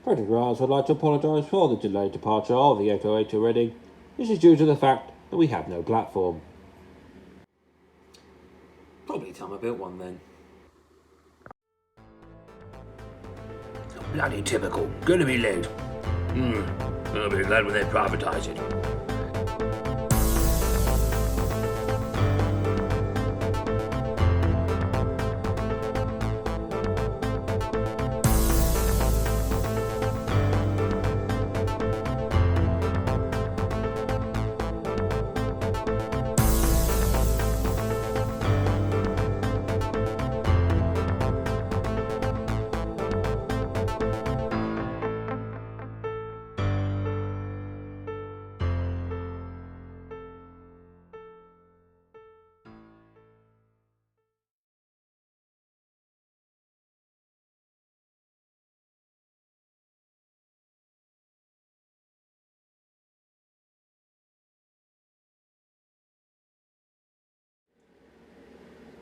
Credit Grants would like to apologise for the delayed departure of the 808 to Reading. This is due to the fact that we have no platform. Probably time I built one then. Bloody typical. Gonna be late. I'll be glad when they privatise it.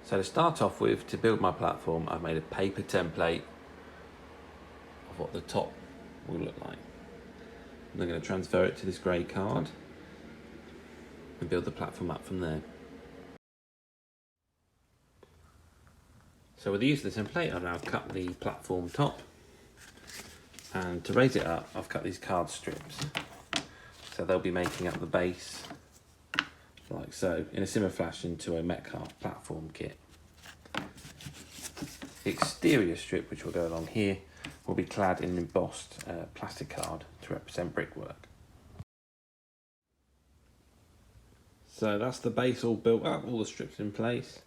So to start off with, to build my platform, I've made a paper template of what the top will look like. I'm then going to transfer it to this grey card and build the platform up from there. So with the use of the template, I've now cut the platform top, and to raise it up, I've cut these card strips. So they'll be making up the base, like so, in a similar fashion to a Metcalfe platform kit. The exterior strip, which will go along here, will be clad in embossed plastic card to represent brickwork. So that's the base all built up, all the strips in place.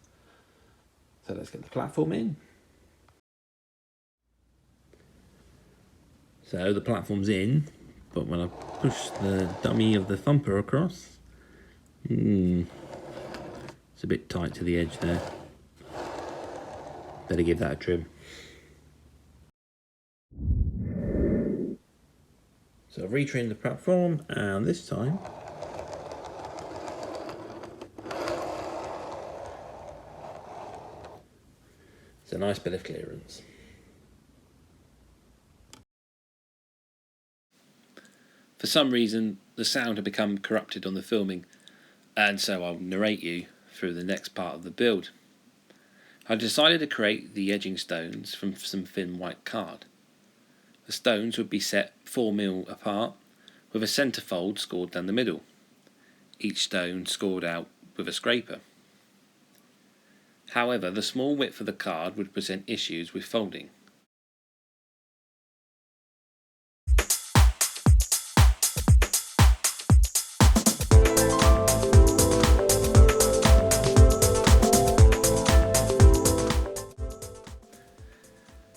So let's get the platform in. So the platform's in, but when I push the dummy of the thumper across, it's a bit tight to the edge there. Better give that a trim. So I've retrimmed the platform, and this time it's a nice bit of clearance. For some reason, the sound had become corrupted on the filming, and so I'll narrate you through the next part of the build. I decided to create the edging stones from some thin white card. The stones would be set 4mm apart, with a centrefold scored down the middle, each stone scored out with a scraper. However, the small width of the card would present issues with folding.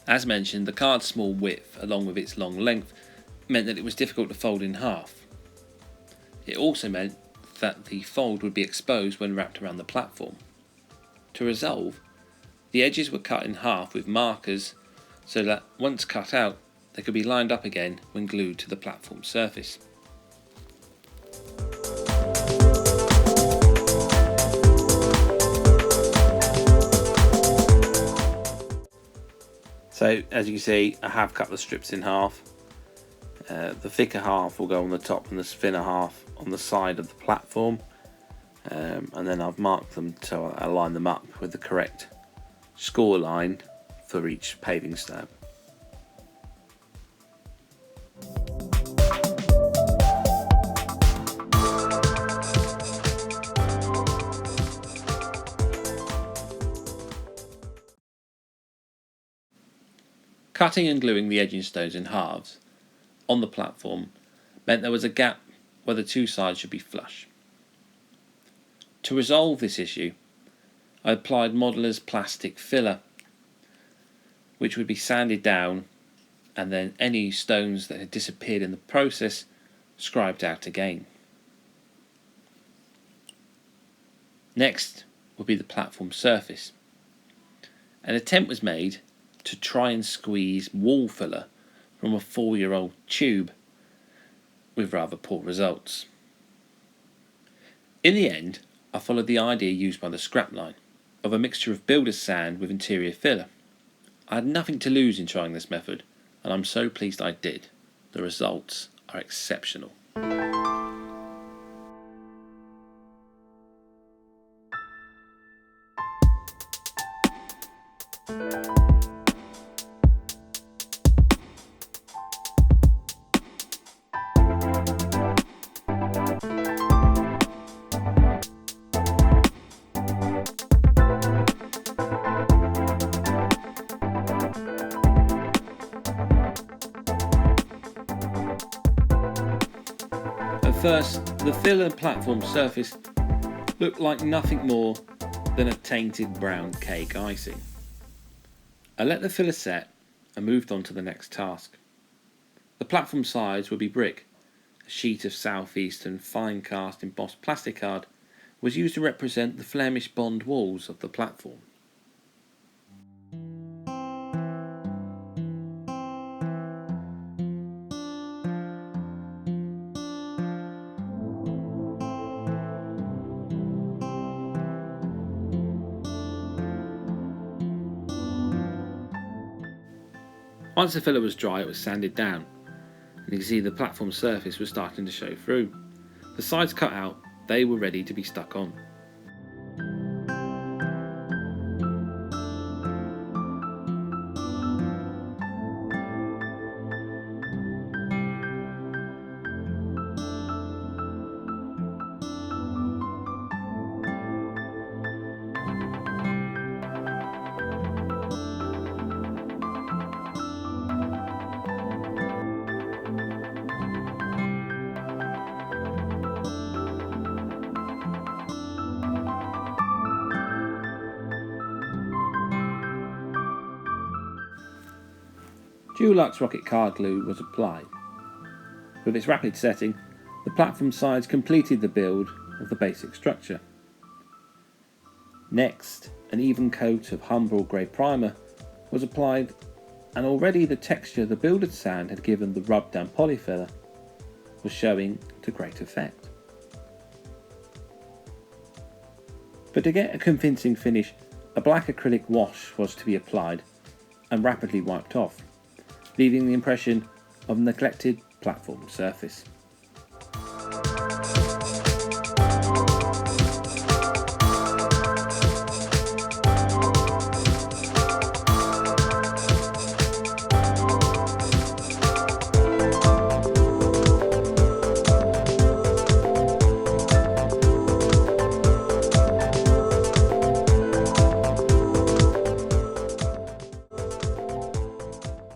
As mentioned, the card's small width, along with its long length, meant that it was difficult to fold in half. It also meant that the fold would be exposed when wrapped around the platform. To resolve, the edges were cut in half with markers so that once cut out, they could be lined up again when glued to the platform surface. So as you can see, I have cut the strips in half. The thicker half will go on the top and the thinner half on the side of the platform. And then I've marked them to align them up with the correct score line for each paving slab. Cutting and gluing the edging stones in halves on the platform meant there was a gap where the two sides should be flush. To resolve this issue, I applied Modeler's plastic filler, which would be sanded down, and then any stones that had disappeared in the process scribed out again. Next would be the platform surface. An attempt was made to try and squeeze wall filler from a 4-year-old tube, with rather poor results. In the end, I followed the idea used by the scrap line of a mixture of builder's sand with interior filler. I had nothing to lose in trying this method, and I'm so pleased I did. the results are exceptional. At first, the fill and platform surface looked like nothing more than a tainted brown cake icing. I let the filler set and moved on to the next task. The platform sides would be brick. A sheet of southeastern fine cast embossed plastic card was used to represent the Flemish bond walls of the platform. Once the filler was dry, it was sanded down, and you can see the platform surface was starting to show through. The sides cut out, they were ready to be stuck on. Dulux Rocket Card Glue was applied. With its rapid setting, the platform sides completed the build of the basic structure. Next, an even coat of Humbrol Grey Primer was applied, and already the texture the builder's sand had given the rubbed down polyfiller was showing to great effect. But to get a convincing finish, a black acrylic wash was to be applied and rapidly wiped off, leaving the impression of a neglected platform surface.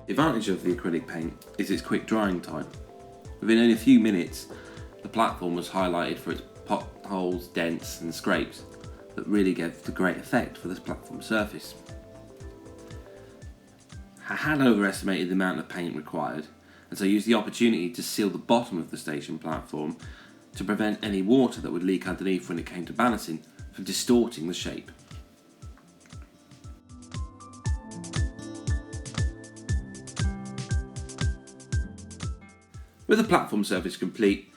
The advantage of the acrylic paint is its quick drying time. Within only a few minutes, the platform was highlighted for its potholes, dents and scrapes that really gave the great effect for this platform surface. I had overestimated the amount of paint required, and so used the opportunity to seal the bottom of the station platform to prevent any water that would leak underneath when it came to balancing from distorting the shape. With the platform surface complete,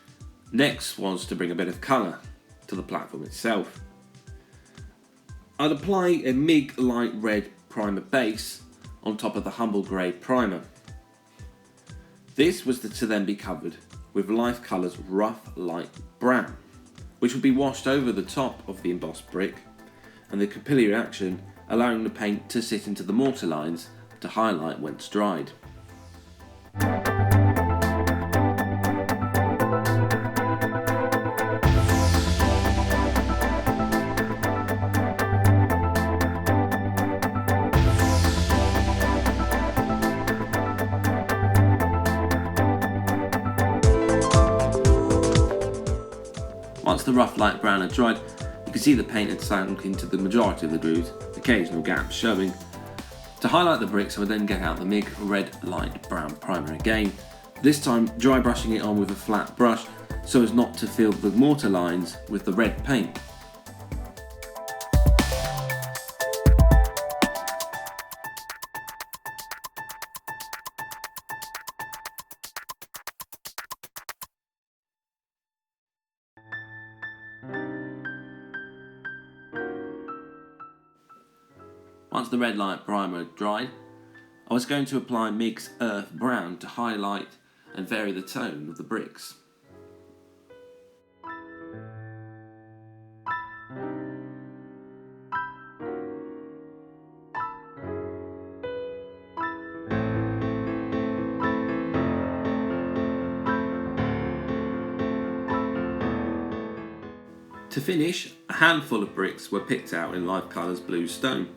next was to bring a bit of colour to the platform itself. I'd apply a MIG light red primer base on top of the Humbrol Grey primer. This was to then be covered with Life Colour's rough light brown, which would be washed over the top of the embossed brick, and the capillary action allowing the paint to sit into the mortar lines to highlight when it's dried. Once the rough light brown had dried, you could see the paint had sunk into the majority of the grooves, occasional gaps showing. To highlight the bricks, I would then get out the MIG red light brown primer again, this time dry brushing it on with a flat brush so as not to fill the mortar lines with the red paint. Once the red light primer had dried, I was going to apply MIG's Earth Brown to highlight and vary the tone of the bricks. To finish, a handful of bricks were picked out in Life Colours blue stone.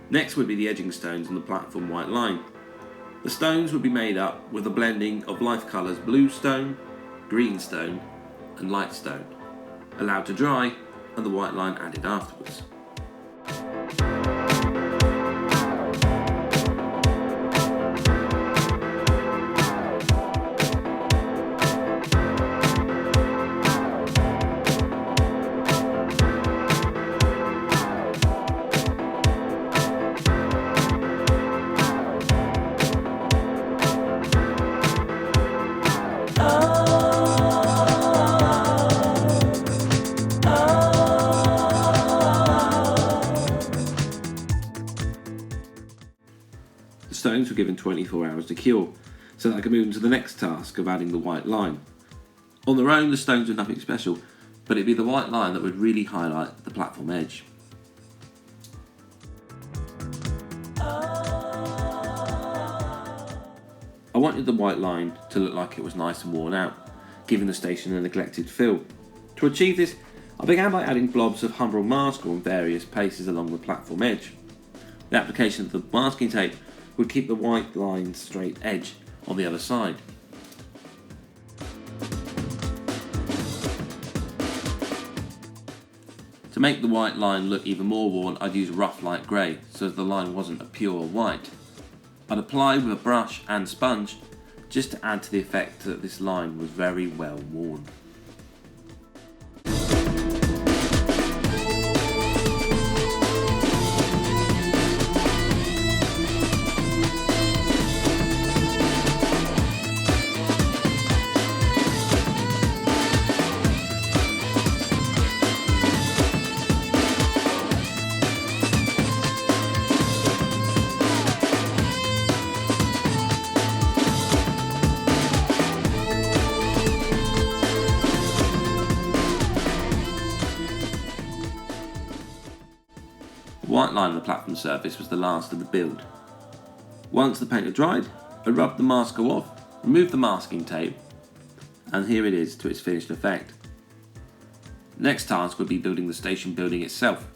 Next would be the edging stones on the platform white line. The stones would be made up with a blending of Life Colours blue stone, green stone and light stone, allowed to dry and the white line added afterwards. The stones were given 24 hours to cure, so that I could move into the next task of adding the white line. On their own, the stones were nothing special, but it'd be the white line that would really highlight the platform edge. I wanted the white line to look like it was nice and worn out, giving the station a neglected feel. To achieve this, I began by adding blobs of Humbrol masking in various places along the platform edge. The application of the masking tape would keep the white line straight edge on the other side. To make the white line look even more worn, I'd use rough light grey so that the line wasn't a pure white. I'd apply with a brush and sponge just to add to the effect that this line was very well worn. The white line on the platform surface was the last of the build. Once the paint had dried, I rubbed the masker off, removed the masking tape, and here it is to its finished effect. The next task would be building the station building itself,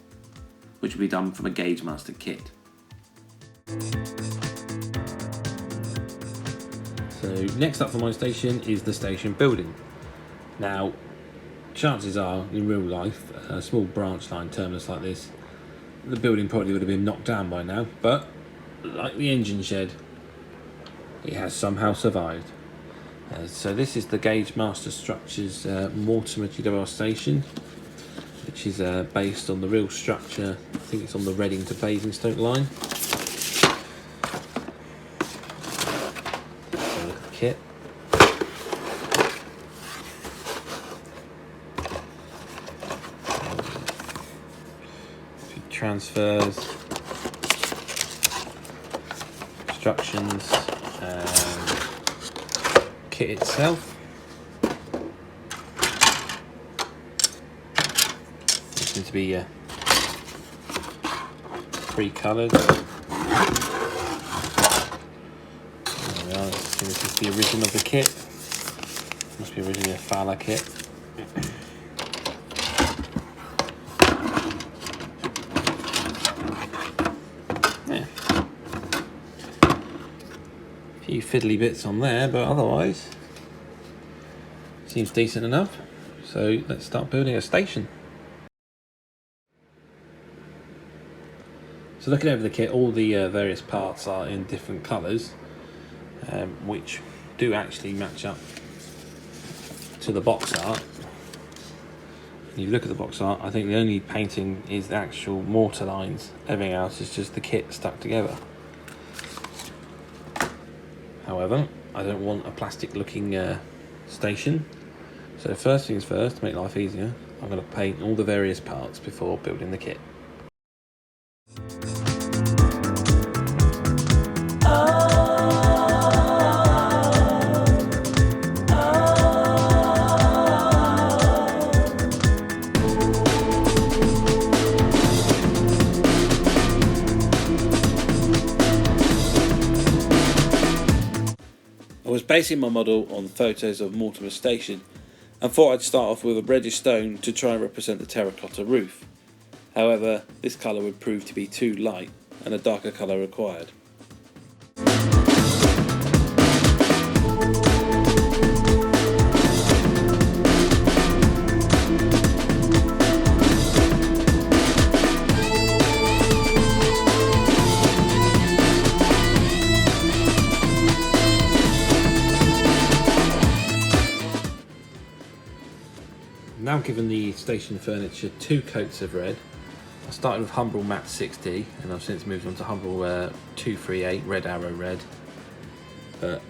which would be done from a Gauge Master kit. So next up for my station is the station building. Now, chances are, in real life, a small branch line terminus like this, the building probably would have been knocked down by now, but like the engine shed, it has somehow survived. So this is the Gauge Master Structures Mortimer GWR station, which is based on the real structure. I think it's on the Reading to Basingstoke line. So look at the kit. Transfers, instructions, and kit itself. It seems to be pre-coloured. There we are. This is the original of the kit. Must be originally a Fowler kit. Few fiddly bits on there, but otherwise seems decent enough. So let's start building a station. So looking over the kit, all the various parts are in different colours, which do actually match up to the box art. When you look at the box art, I think the only painting is the actual mortar lines. Everything else is just the kit stuck together. However, I don't want a plastic looking station, so first things first, to make life easier, I'm going to paint all the various parts before building the kit. basing my model on photos of Mortimer Station and thought I'd start off with a reddish stone to try and represent the terracotta roof. However, this colour would prove to be too light and a darker colour required. Now given the station furniture 2 coats of red. I started with Humbrol Matte 60 and I've since moved on to Humbrol 238 Red Arrow Red. But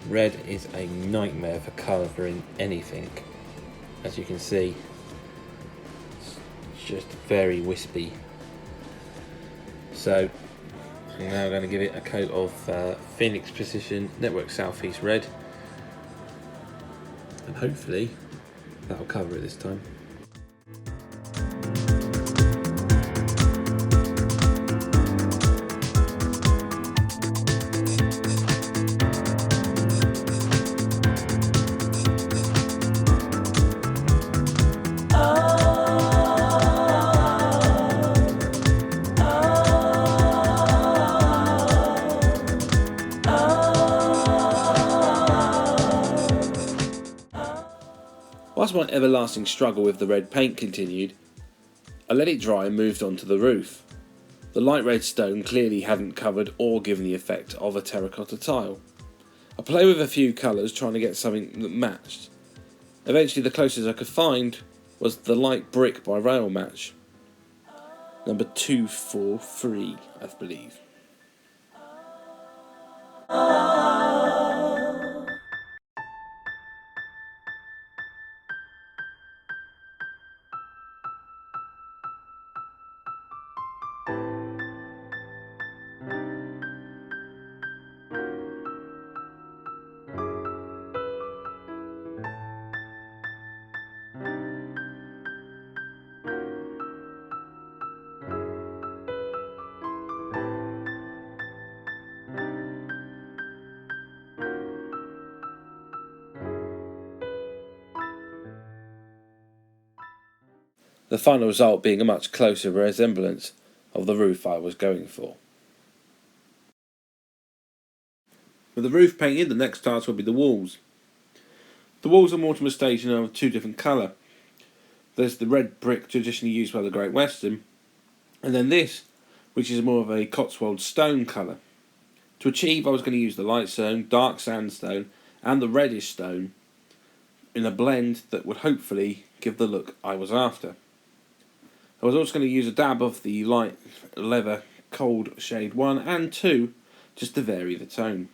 red is a nightmare for colouring anything. As you can see, it's just very wispy. So I'm now going to give it a coat of Phoenix Precision Network Southeast Red, and hopefully that'll cover it this time. Whilst my everlasting struggle with the red paint continued, I let it dry and moved on to the roof. The light red stone clearly hadn't covered or given the effect of a terracotta tile. I played with a few colours trying to get something that matched. Eventually the closest I could find was the light brick by Rail Match. Number 243, I believe. The final result being a much closer resemblance of the roof I was going for. With the roof painted, the next task will be the walls. The walls of Mortimer Station are of 2 different colour. There's the red brick traditionally used by the Great Western, and then this, which is more of a Cotswold stone colour. To achieve, I was going to use the light stone, dark sandstone and the reddish stone in a blend that would hopefully give the look I was after. I was also going to use a dab of the light leather cold shade 1 and 2 just to vary the tone.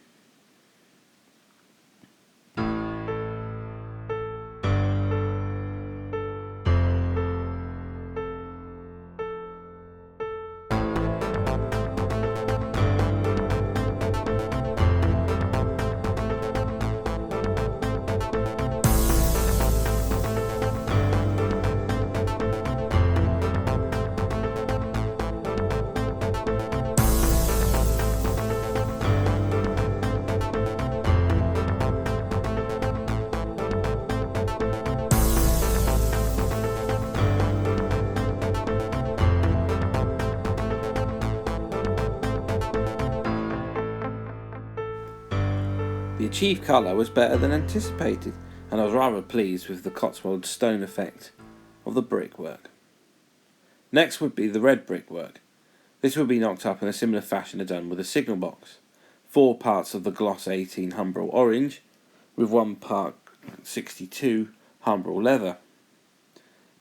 The achieved colour was better than anticipated, and I was rather pleased with the Cotswold stone effect of the brickwork. Next would be the red brickwork. This would be knocked up in a similar fashion to done with a signal box. 4 parts of the Gloss 18 Humbrol orange, with 1 part 62 Humbrol leather.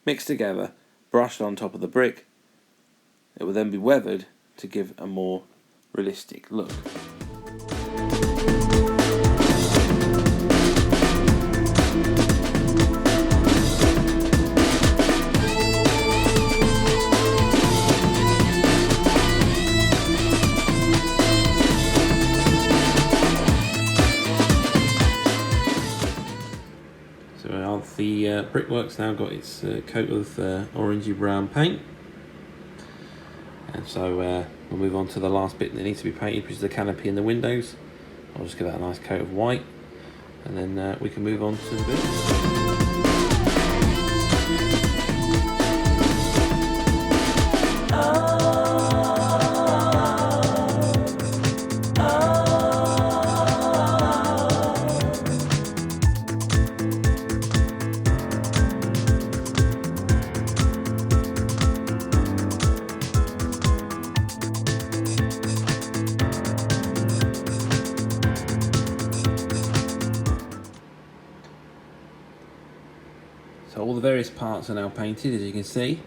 Mixed together, brushed on top of the brick, it will then be weathered to give a more realistic look. The brickwork's now got its coat of orangey brown paint, and so we'll move on to the last bit that needs to be painted, which is the canopy and the windows. I'll just give that a nice coat of white, and then we can move on to the bits. So all the various parts are now painted, as you can see.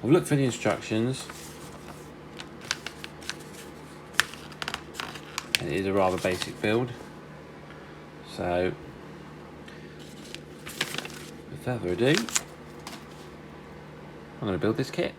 I've looked for the instructions, and it is a rather basic build. So, without further ado, I'm going to build this kit.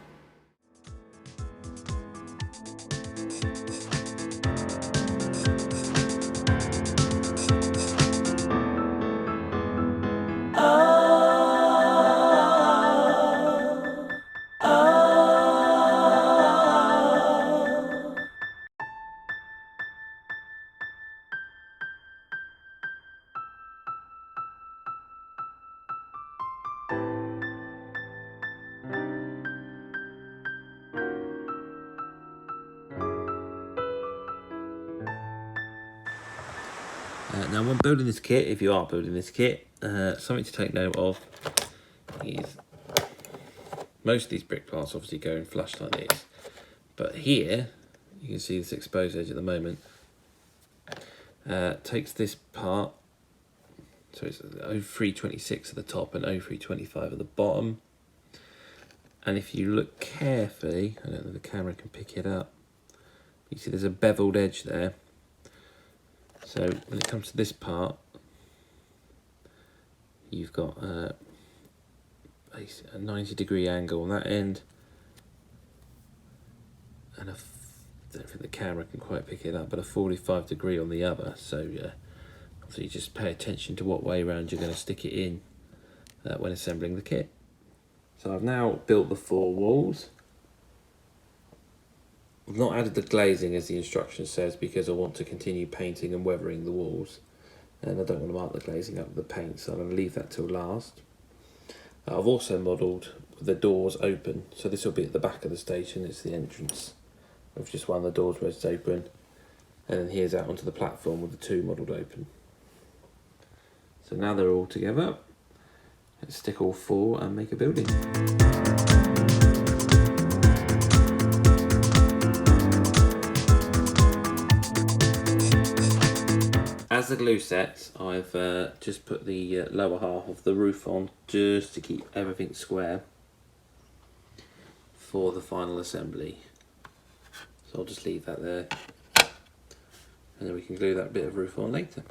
Now when building this kit, if you are building this kit, something to take note of is most of these brick parts obviously go in flush like this, but here you can see this exposed edge at the moment takes this part, so it's 0326 at the top and 0325 at the bottom, and if you look carefully, I don't know if the camera can pick it up, you see there's a beveled edge there. So when it comes to this part, you've got a 90-degree angle on that end, and I don't think the camera can quite pick it up, but a 45-degree on the other. So obviously just pay attention to what way around you're going to stick it in when assembling the kit. So I've now built the 4 walls. I've not added the glazing as the instruction says because I want to continue painting and weathering the walls, and I don't want to mark the glazing up with the paint, so I'm going to leave that till last. I've also modelled the doors open, so this will be at the back of the station. It's the entrance with just one of the doors where it's open, and then here's out onto the platform with the 2 modelled open. So now they're all together, let's stick all 4 and make a building. As the glue sets, I've just put the lower half of the roof on just to keep everything square for the final assembly. So I'll just leave that there, and then we can glue that bit of roof on later.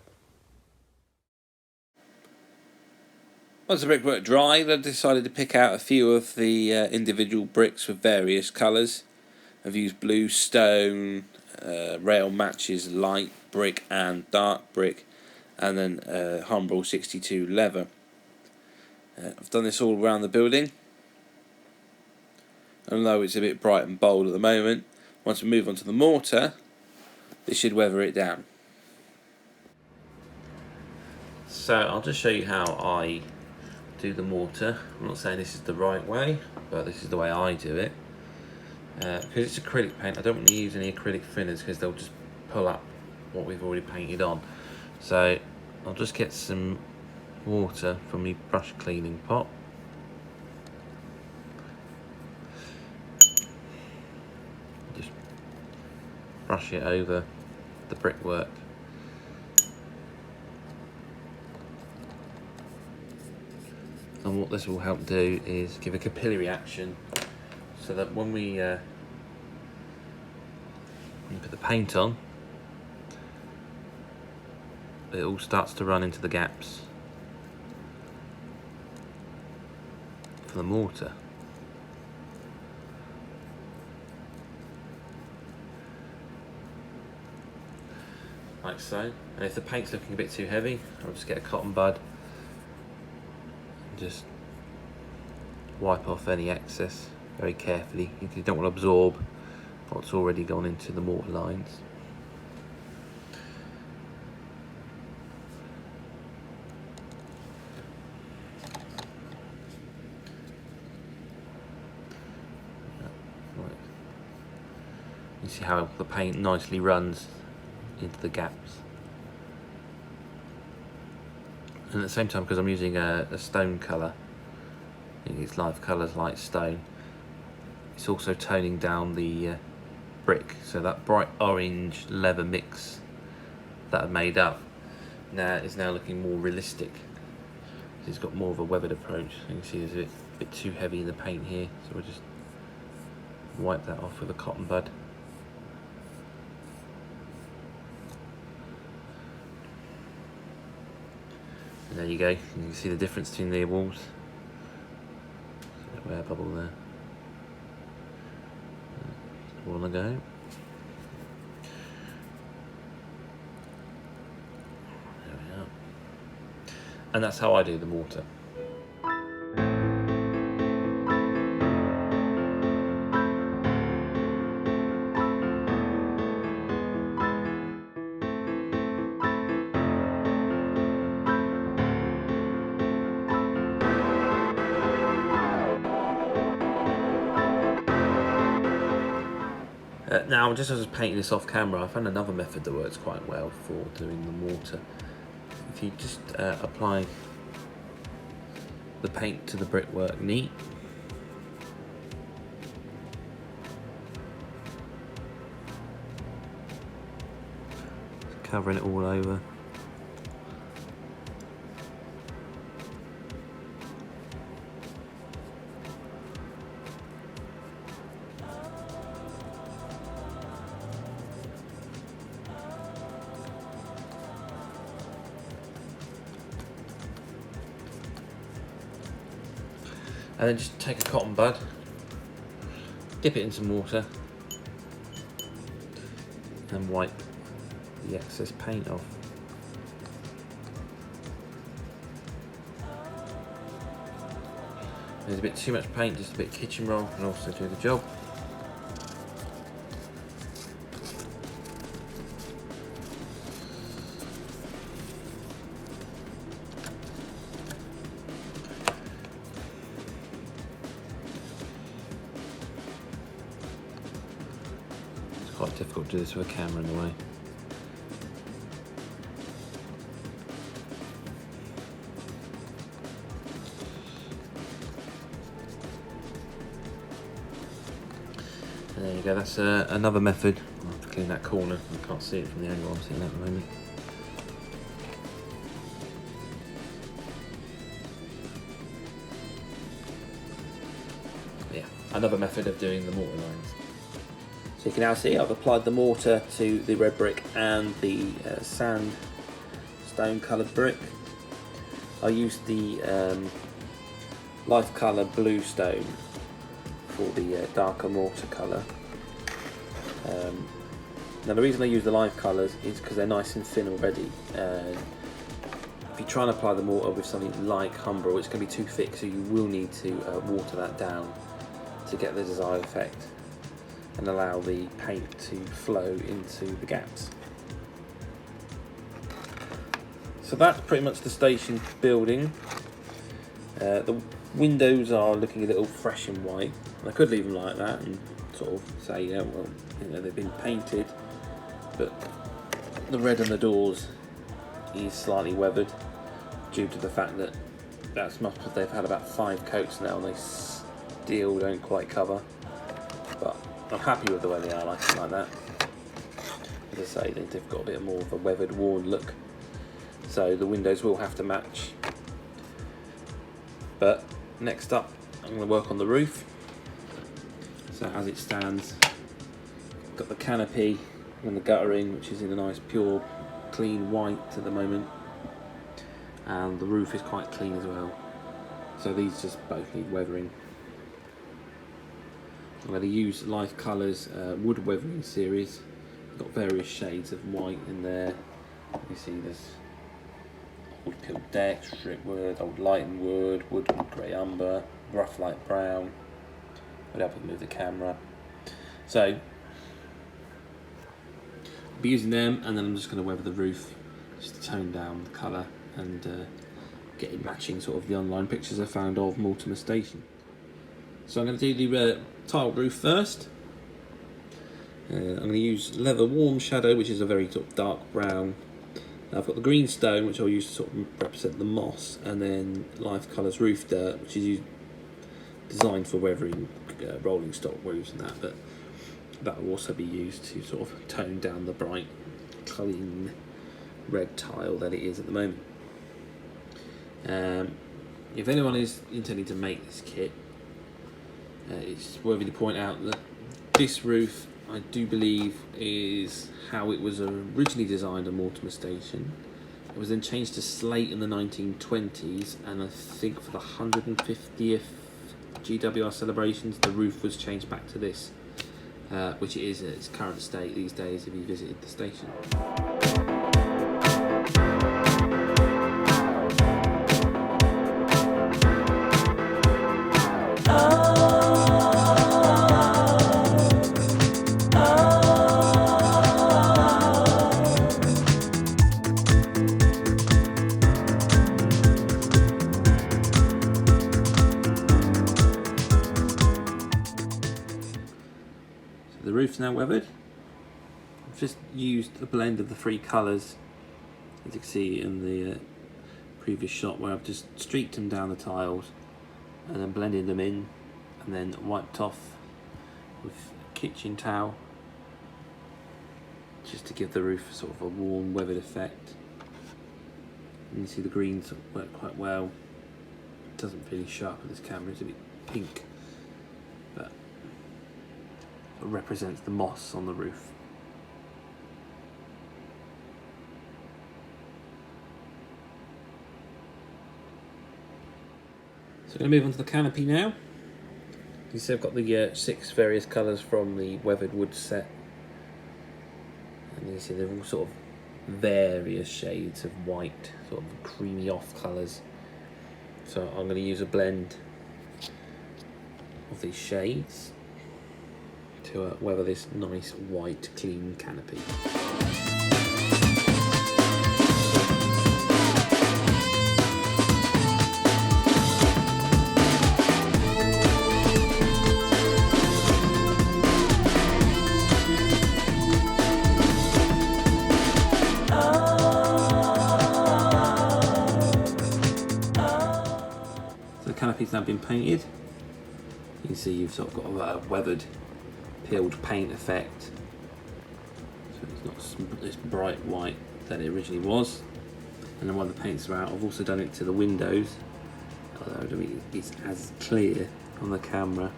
Once the brickwork dried, I decided to pick out a few of the individual bricks with various colours. I've used blue stone, rail matches light brick and dark brick, and then Humbrol 62 leather. I've done this all around the building. Although it's a bit bright and bold at the moment, once we move on to the mortar, this should weather it down. So I'll just show you how I do the mortar. I'm not saying this is the right way, but this is the way I do it. Because it's acrylic paint, I don't want to use any acrylic thinners because they'll just pull up what we've already painted on. So I'll just get some water from my brush cleaning pot. Just brush it over the brickwork. And what this will help do is give a capillary action, so that when we put the paint on, it all starts to run into the gaps for the mortar. Like so. And if the paint's looking a bit too heavy, I'll just get a cotton bud and just wipe off any excess very carefully. You don't want to absorb what's already gone into the mortar lines. see how the paint nicely runs into the gaps. And at the same time, because I'm using a stone colour, it's live colours like stone, it's also toning down the brick, so that bright orange leather mix that I made up now is now looking more realistic. It's got more of a weathered approach. You can see there's a bit too heavy in the paint here, so we'll just wipe that off with a cotton bud. And there you go, you can see the difference between the walls. Air bubble there. All on the go. There we are. And that's how I do the mortar. Now, just as I was painting this off camera, I found another method that works quite well for doing the mortar. If you just apply the paint to the brickwork neat, covering it all over. And then just take a cotton bud, dip it in some water, and wipe the excess paint off. There's a bit too much paint, just a bit of kitchen roll can also do the job. Quite difficult to do this with a camera in the way. And there you go, that's another method. I'll have to clean that corner, I can't see it from the angle I'm seeing at the moment. Yeah, another method of doing the mortar lines. So you can now see I've applied the mortar to the red brick and the sand stone coloured brick. I used the life colour blue stone for the darker mortar colour. Now the reason I use the live colours is because they're nice and thin already. If you try and apply the mortar with something like Humbrol, it's going to be too thick, so you will need to water that down to get the desired effect and allow the paint to flow into the gaps. So that's pretty much the station building. The windows are looking a little fresh and white. I could leave them like that and sort of say, yeah, well, you know, they've been painted, but the red on the doors is slightly weathered due to the fact that they've had about 5 coats now and they still don't quite cover. But I'm happy with the way they are, like that. As I say, they've got a bit more of a weathered, worn look. So the windows will have to match. But next up, I'm going to work on the roof. So as it stands, got the canopy and the guttering, which is in a nice pure clean white at the moment, and the roof is quite clean as well, so these just both need weathering. I'm going to use Life Colours wood weathering series. I've got various shades of white in there. You see there's old peeled deck, strip wood, old lighten wood, wood grey umber, rough light brown. Would help me move the camera. So I'll be using them, and then I'm just going to weather the roof just to tone down the colour and get it matching sort of the online pictures I found of Mortimer Station. So I'm going to do the tiled roof first. I'm going to use leather warm shadow, which is a very sort of dark brown. I've got the green stone, which I'll use to sort of represent the moss, and then Life Colours roof dirt, which is designed for weathering rolling stock roofs and that, but that will also be used to sort of tone down the bright, clean red tile that it is at the moment. If anyone is intending to make this kit, it's worthy to point out that this roof, I do believe, is how it was originally designed on Mortimer Station. It was then changed to slate in the 1920s, and I think for the 150th GWR celebrations, the roof was changed back to this, which it is at its current state these days if you visited the station. The roof's now weathered. I've just used a blend of the three colours, as you can see in the previous shot, where I've just streaked them down the tiles and then blended them in and then wiped off with a kitchen towel, just to give the roof sort of a warm weathered effect. And you see the green sort of work quite well. It doesn't really show up on this camera, it's a bit pink, but it represents the moss on the roof. So I'm going to move on to the canopy now. You see I've got the 6 various colours from the weathered wood set, and you see they're all sort of various shades of white, sort of creamy off colours. So I'm going to use a blend of these shades to weather this nice white clean canopy. So the canopy's now been painted. You can see you've sort of got a weathered peeled paint effect, so it's not this bright white that it originally was. And then while the paints are out, I've also done it to the windows, although I don't think it's as clear on the camera.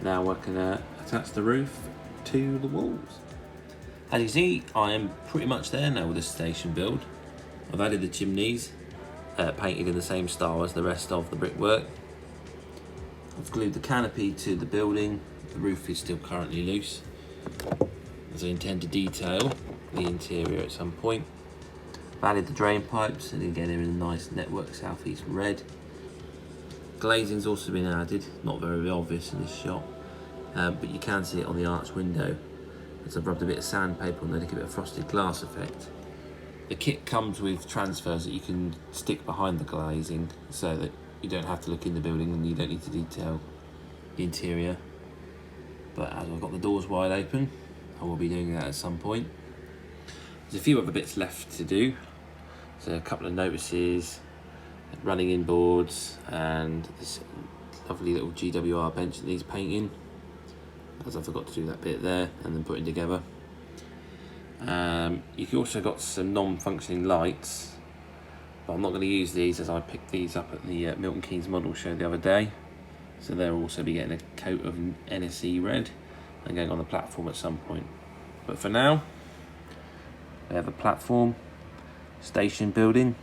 Now I can attach the roof to the walls. As you can see, I am pretty much there now with this station build. I've added the chimneys, painted in the same style as the rest of the brickwork. I've glued the canopy to the building. The roof is still currently loose, as I intend to detail the interior at some point. I've added the drain pipes, and again they're in a nice network southeast red. Glazing's also been added, not very obvious in this shot, but you can see it on the arch window, as I've rubbed a bit of sandpaper on there to give it a frosted glass effect. The kit comes with transfers that you can stick behind the glazing, so that you don't have to look in the building and you don't need to detail the interior. But as I've got the doors wide open, I will be doing that at some point. There's a few other bits left to do. So a couple of notices, running in boards, and this lovely little GWR bench that needs painting, as I forgot to do that bit there and then putting together. You've also got some non-functioning lights, but I'm not going to use these as I picked these up at the Milton Keynes model show the other day, so they'll also be getting a coat of NSE red and going on the platform at some point. But for now, we have a platform station building,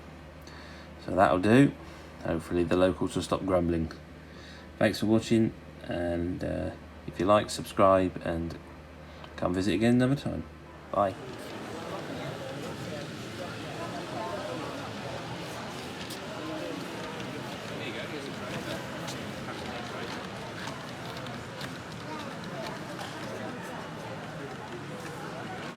so that'll do. Hopefully the locals will stop grumbling. Thanks for watching, and if you like, subscribe and come visit again another time. Bye.